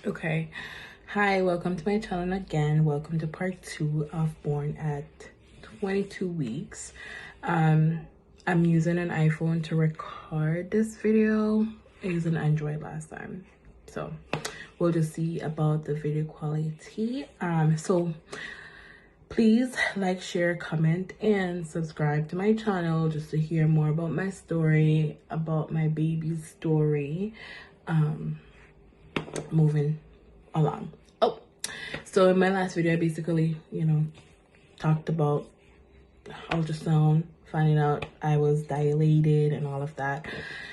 Okay. Hi, welcome to my channel again. Welcome to part 2 of Born at 22 weeks. I'm using an iPhone to record this video. I used an Android last time. So we'll just see about the video quality. So please like, share, comment, and subscribe to my channel just to hear more about my story, about my baby's story. Moving along. So in my last video, I basically, talked about ultrasound, finding out I was dilated and all of that.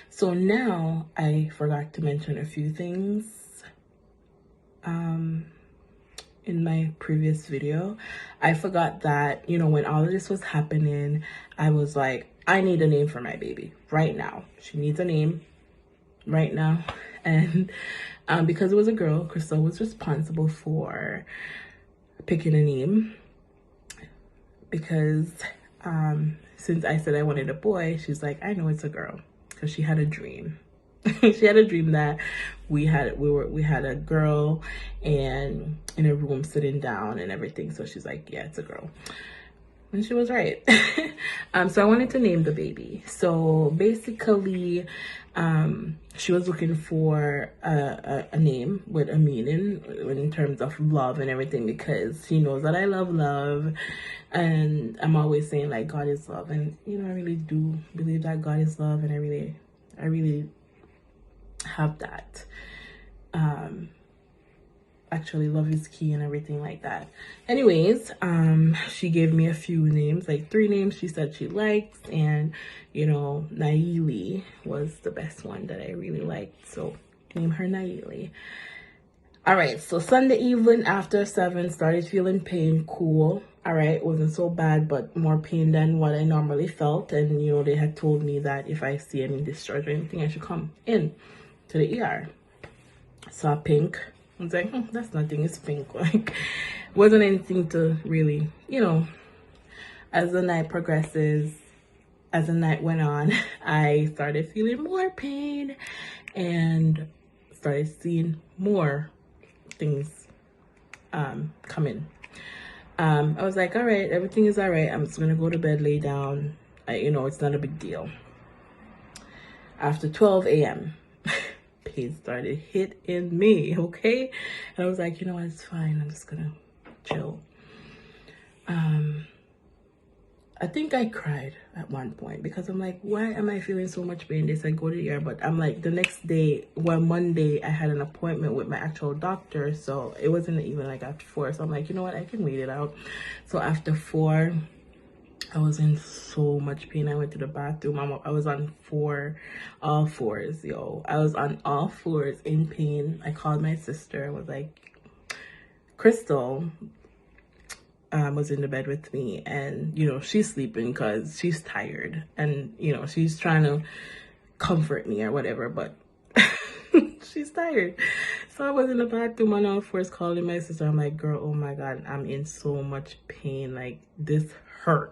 So now I forgot to mention a few things in my previous video. I forgot that, when all of this was happening, I was like, I need a name for my baby right now. She needs a name right now. And because it was a girl, Crystal was responsible for picking a name. Because since I said I wanted a boy, she's like, I know it's a girl, because she had a dream. She had a dream that we had a girl and in a room sitting down and everything. So she's like, yeah, it's a girl. And she was right. So I wanted to name the baby. So basically, she was looking for a name with a meaning in terms of love and everything, because she knows that I love love. And I'm always saying, like, God is love. And, I really do believe that God is love. And I really have that. Actually, love is key and everything like that. Anyways, she gave me a few names, like 3 names she said she likes, and Naili was the best one that I really liked, so name her Naili. All right, so Sunday evening after 7, started feeling pain. Cool. All right, wasn't so bad, but more pain than what I normally felt. And they had told me that if I see any discharge or anything, I should come in to the ER. Saw pink. I was like, that's nothing, it's pink. Like, wasn't anything to really, as the night progresses, as the night went on, I started feeling more pain and started seeing more things come in. I was like, all right, everything is all right. I'm just gonna go to bed, lay down. It's not a big deal. After 12 a.m., pain started hitting me, okay? And I was like, it's fine. I'm just gonna chill. I think I cried at one point because I'm like, why am I feeling so much pain? They said go to the ER, but I'm like, the next day, Monday, I had an appointment with my actual doctor, so it wasn't even like after 4. So I'm like, you know what? I can wait it out. So after 4, I was in so much pain. I went to the bathroom. I was on all fours, yo. I was on all fours in pain. I called my sister. I was like, Crystal was in the bed with me, and she's sleeping because she's tired, and she's trying to comfort me or whatever, but she's tired. So I was in the bathroom on all fours calling my sister. I'm like, girl, oh my God, I'm in so much pain. Like, this hurts.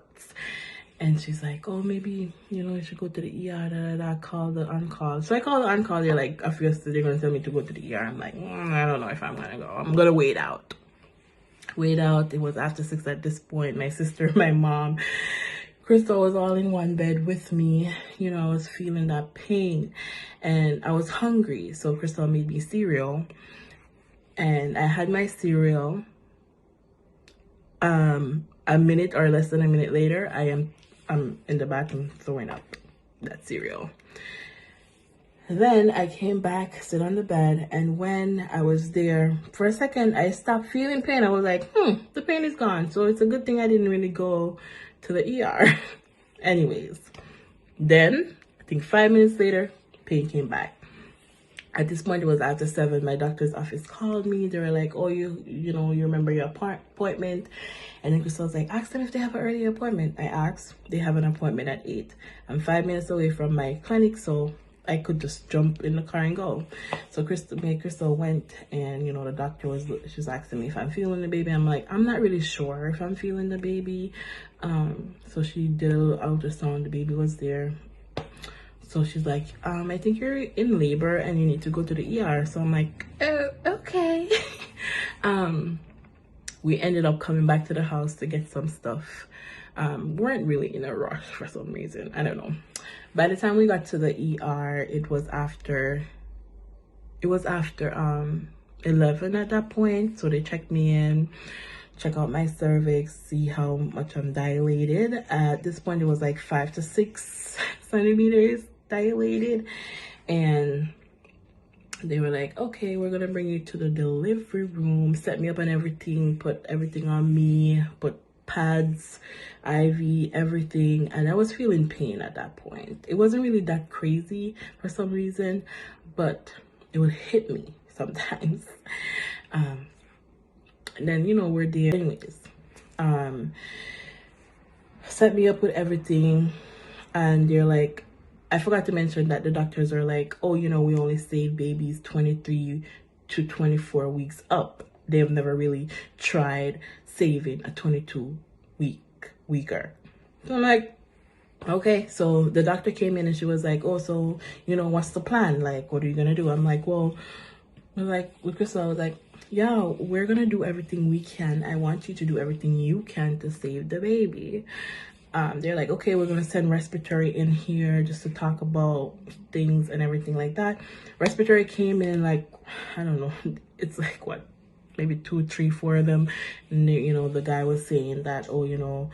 And she's like, oh, maybe, you should go to the ER, call the on-call. So I called the on-call. They're like, obviously, they're going to tell me to go to the ER. I'm like, I don't know if I'm going to go. I'm going to wait out. It was after 6 at this point. My sister, my mom, Crystal was all in one bed with me. I was feeling that pain and I was hungry. So Crystal made me cereal and I had my cereal. A minute or less than a minute later, I'm in the bathroom throwing up that cereal. Then I came back, sit on the bed, and when I was there, for a second, I stopped feeling pain. I was like, the pain is gone. So it's a good thing I didn't really go to the ER. Anyways, then, I think 5 minutes later, pain came back. At this point, it was after 7. My doctor's office called me. They were like, oh, you remember your appointment? And then Crystal was like, ask them if they have an early appointment. I asked. They have an appointment at 8. I'm 5 minutes away from my clinic, so I could just jump in the car and go. So Crystal went, and the doctor she was asking me if I'm feeling the baby. I'm like, I'm not really sure if I'm feeling the baby. So she did a little ultrasound. The baby was there. So she's like, I think you're in labor and you need to go to the ER. So I'm like, oh, okay. We ended up coming back to the house to get some stuff. Weren't really in a rush for some reason. I don't know. By the time we got to the ER, it was after 11 at that point. So they checked me in, check out my cervix, see how much I'm dilated. At this point, it was like 5 to 6 centimeters dilated. And they were like, okay, we're gonna bring you to the delivery room, set me up and everything, put everything on me, put pads, IV, everything. And I was feeling pain at that point. It wasn't really that crazy for some reason, but it would hit me sometimes. And then, you know, we're there anyways. Set me up with everything, and they're like, I forgot to mention that the doctors are like, oh, you know, we only save babies 23 to 24 weeks up. They've never really tried saving a 22-weeker. So I'm like, okay. So the doctor came in and she was like, oh, so, you know, what's the plan? Like, what are you gonna do? I'm like, well, with Crystal, I was like, yeah, we're gonna do everything we can. I want you to do everything you can to save the baby. They're like, okay, we're gonna send respiratory in here just to talk about things and everything like that. Respiratory came in like, I don't know, it's like what, maybe 2, 3, 4 of them. And they, you know, the guy was saying that, oh, you know,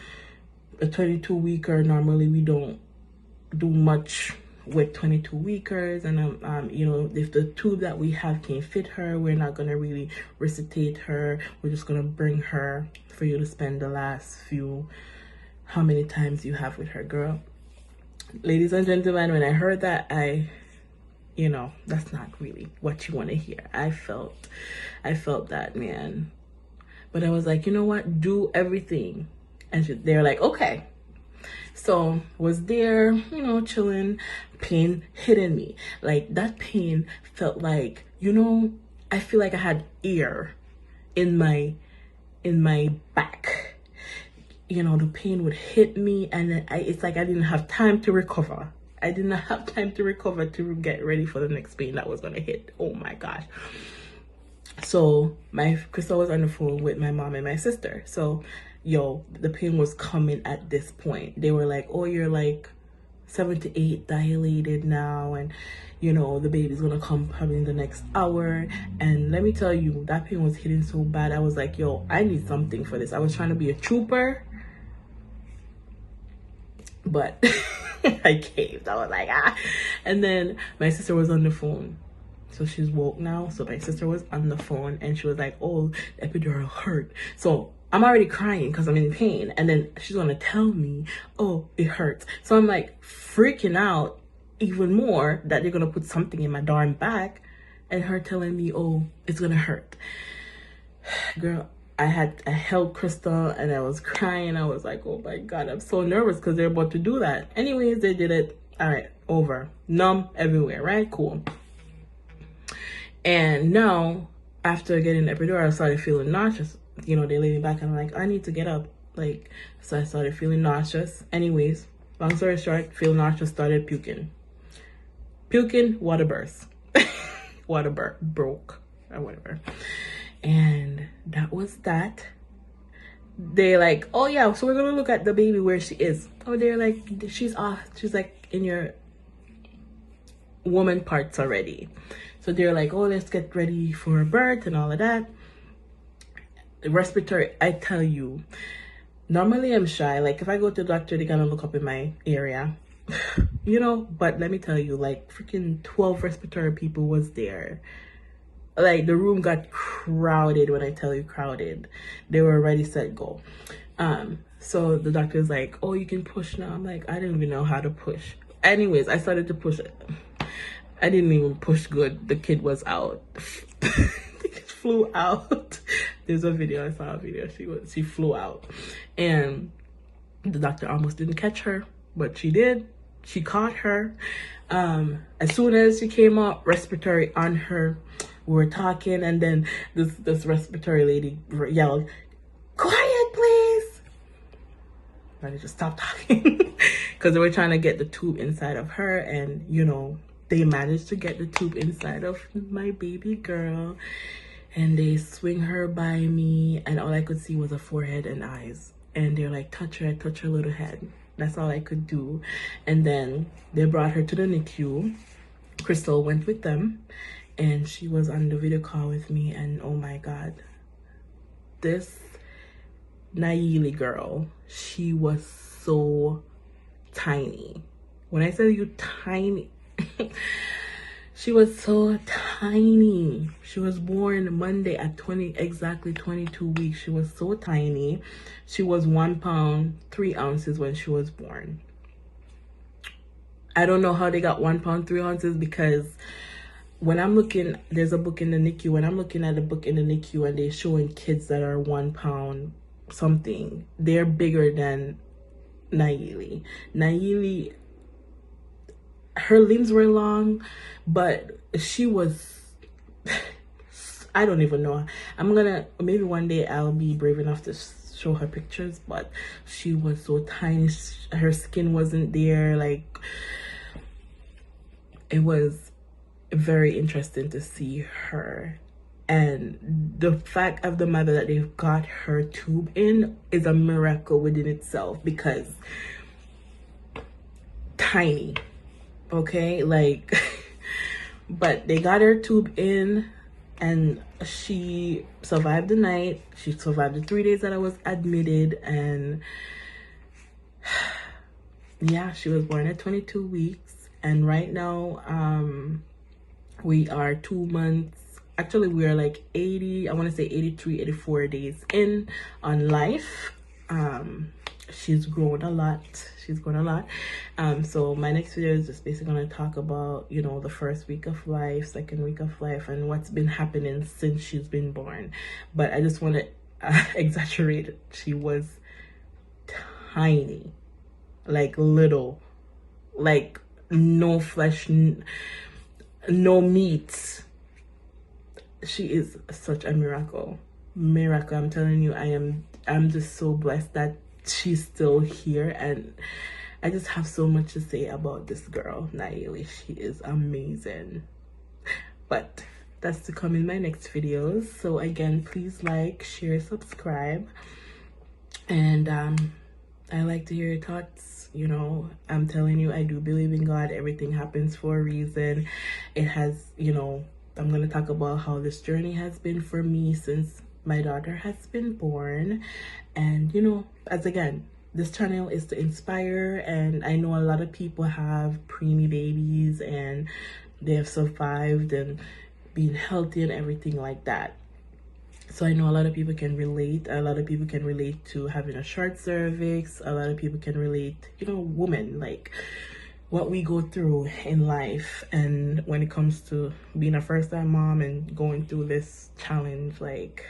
a 22-weeker, normally we don't do much with 22-weekers, and you know, if the tube that we have can't fit her, we're not gonna really resuscitate her. We're just gonna bring her for you to spend the last few, how many times you have with her, girl. Ladies and gentlemen, when I heard that, you know, that's not really what you want to hear. I felt that, man. But I was like, you know what, do everything. And they're like, okay. So was there, you know, chilling, pain hitting me. Like, that pain felt like, you know, I feel like I had air in my back. You know, the pain would hit me, and it's like I didn't have time to recover. I did not have time to recover to get ready for the next pain that was gonna hit. Oh my gosh. So Crystal was on the phone with my mom and my sister. So, yo, the pain was coming at this point. They were like, oh, you're like 7 to 8 dilated now, and you know, the baby's gonna come probably in the next hour. And let me tell you, that pain was hitting so bad. I was like, yo, I need something for this. I was trying to be a trooper, but I caved. I was like, ah. And then my sister was on the phone. So she's woke now. So my sister was on the phone and she was like, oh, the epidural hurt. So I'm already crying because I'm in pain. And then she's going to tell me, oh, it hurts. So I'm like freaking out even more that they're going to put something in my darn back, and her telling me, oh, it's going to hurt. Girl, I held Crystal and I was crying. I was like, oh my God, I'm so nervous because they're about to do that. Anyways, they did it. All right, over. Numb everywhere, right? Cool. And now, after getting the epidural, I started feeling nauseous. You know, they laid me back and I'm like, I need to get up. Like, so I started feeling nauseous. Anyways, long story short, feeling nauseous, started puking. Water burst. Broke or whatever. And that was that. They're like, oh yeah, so we're gonna look at the baby where she is. Oh, they're like, she's off. She's like in your woman parts already. So they're like, oh, let's get ready for birth and all of that. The respiratory, I tell you, normally I'm shy. Like if I go to the doctor, they're gonna look up in my area. You know, but let me tell you, like freaking 12 respiratory people was there. Like the room got crowded. When I tell you crowded, they were ready, set, go. So the doctor's like, oh, you can push now. I'm like, I didn't even know how to push. Anyways, I started to push it. I didn't even push good. The kid was out. The kid flew out. There's a video. I saw a video. She flew out, and the doctor almost didn't catch her, but she did. She caught her. As soon as she came up, respiratory on her. We were talking, and then this respiratory lady yelled, "Quiet, please!" I just stopped talking because they were trying to get the tube inside of her, and you know, they managed to get the tube inside of my baby girl, and they swing her by me, and all I could see was a forehead and eyes, and they're like, touch her little head. That's all I could do. And then they brought her to the NICU. Crystal went with them, and she was on the video call with me, and oh my god, this Nayeli girl, she was so tiny. When I tell you tiny, she was so tiny. She was born Monday at exactly 22 weeks. She was so tiny. She was 1 pound 3 ounces when she was born. I don't know how they got 1 pound 3 ounces, because when I'm looking, there's a book in the NICU. When I'm looking at a book in the NICU and they're showing kids that are 1 pound something, they're bigger than Nayeli. Nayeli, her limbs were long, but she was, I don't even know. Maybe one day I'll be brave enough to show her pictures, but she was so tiny. Her skin wasn't there. Like, it was very interesting to see her. And the fact of the matter that they've got her tube in is a miracle within itself, because tiny, okay, like but they got her tube in, and she survived the night. She survived the 3 days that I was admitted, and yeah, she was born at 22 weeks. And right now we are 2 months, actually we are like 80, I want to say 83, 84 days in on life. She's grown a lot. So my next video is just basically going to talk about, you know, the first week of life, second week of life, and what's been happening since she's been born. But I just want to exaggerate. She was tiny, like little, like no flesh, no meat. She is such a miracle. I'm telling you, I'm just so blessed that she's still here, and I just have so much to say about this girl, Nayeli. She is amazing. But that's to come in my next videos. So again, please like, share, subscribe, and I like to hear your thoughts. You know, I'm telling you, I do believe in God. Everything happens for a reason. It has, you know, I'm going to talk about how this journey has been for me since my daughter has been born. And, you know, as again, this channel is to inspire, and I know a lot of people have preemie babies and they have survived and been healthy and everything like that. So I know a lot of people can relate. A lot of people can relate to having a short cervix. A lot of people can relate, you know, women, like what we go through in life. And when it comes to being a first-time mom and going through this challenge, like,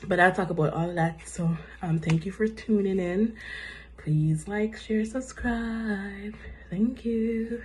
but I'll talk about all of that. So thank you for tuning in. Please like, share, subscribe. Thank you.